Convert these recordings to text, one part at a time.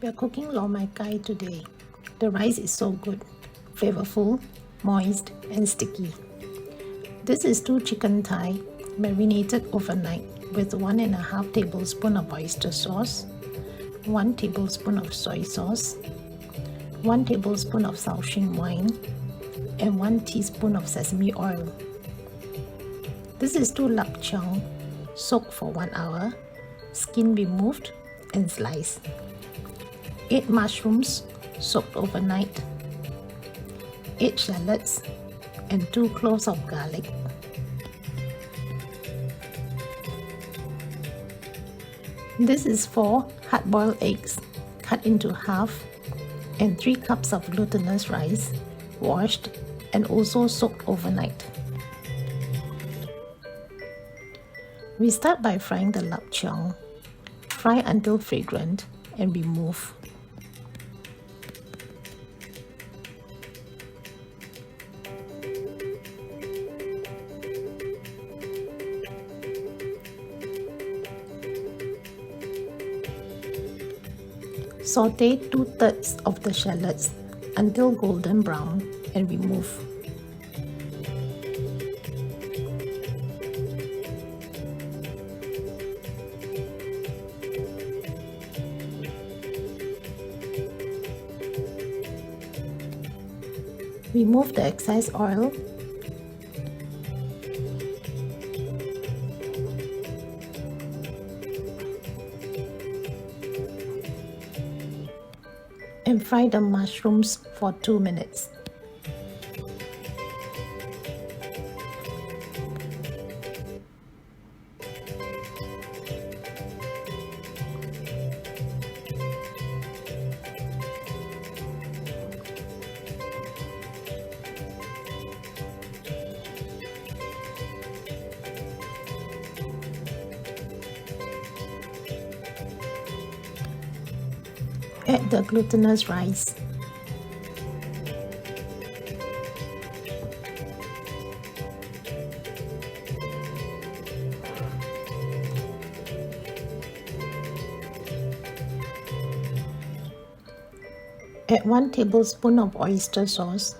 We are cooking LOH MAI GAI today. The rice is so good, flavorful, moist and sticky. This is 2 chicken thigh marinated overnight with 1.5 tablespoon of oyster sauce, 1 tablespoon of soy sauce, 1 tablespoon of shaoxing wine, and 1 teaspoon of sesame oil. This is 2 lap cheong soaked for 1 hour, skin removed and sliced. 8 mushrooms soaked overnight, 8 shallots, and 2 cloves of garlic. This is 4 hard-boiled eggs cut into half and 3 cups of glutinous rice, washed and also soaked overnight. We start by frying the lap cheong. Fry until fragrant and remove. Saute 2/3 of the shallots until golden brown and remove. Remove the excess oil. And fry the mushrooms for 2 minutes. Add the glutinous rice. Add 1 tablespoon of oyster sauce.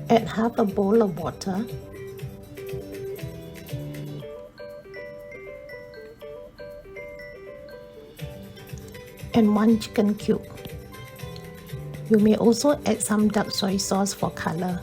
Add half a bowl of water. And 1 chicken cube. You may also add some dark soy sauce for color.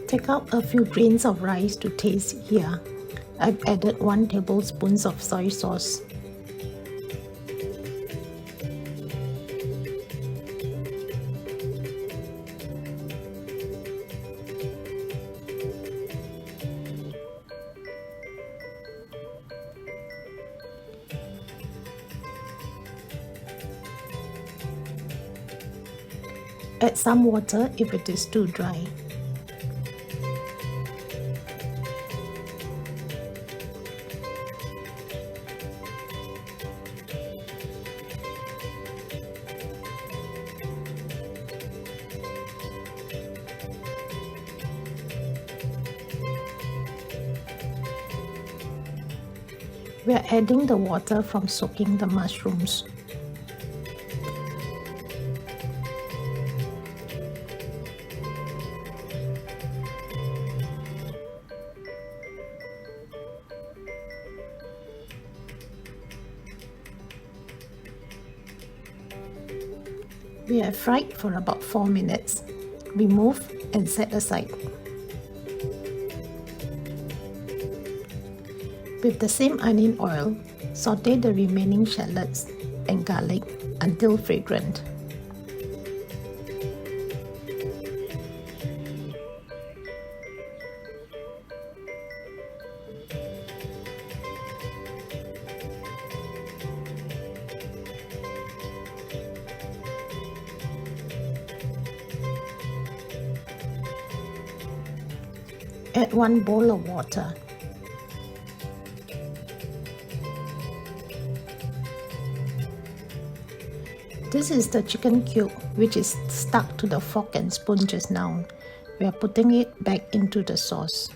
Take out a few grains of rice to taste here. I've added 1 tablespoon of soy sauce. Add some water if it is too dry. We are adding the water from soaking the mushrooms. We are fried for about 4 minutes. Remove and set aside. With the same onion oil, saute the remaining shallots and garlic until fragrant. Add 1 bowl of water. This is the chicken cube which is stuck to the fork and spoon just now. We are putting it back into the sauce.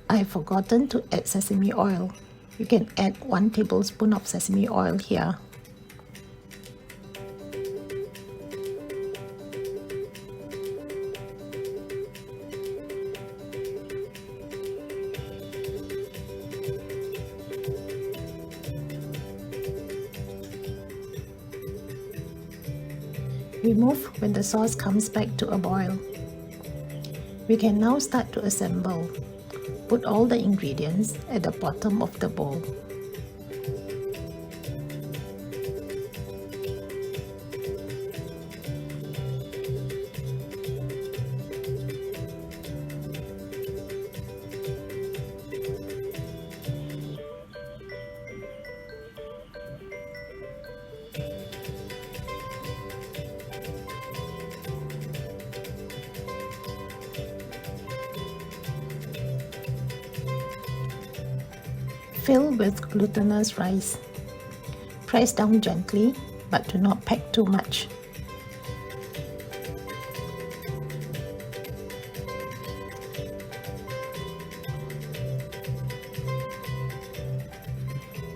I have forgotten to add sesame oil. You can add 1 tablespoon of sesame oil here. Remove when the sauce comes back to a boil. We can now start to assemble. Put all the ingredients at the bottom of the bowl. Fill with glutinous rice. Press down gently, but do not pack too much.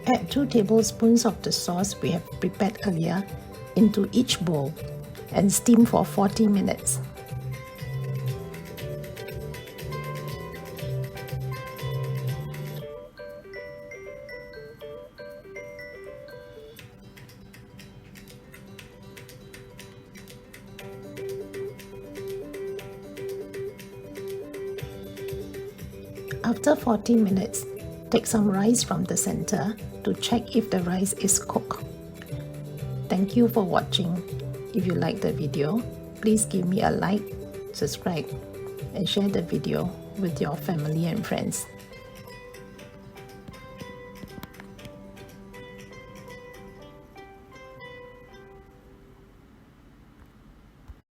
Add 2 tablespoons of the sauce we have prepared earlier into each bowl and steam for 40 minutes. After 40 minutes, take some rice from the center to check if the rice is cooked. Thank you for watching. If you like the video, please give me a like, subscribe, and share the video with your family and friends.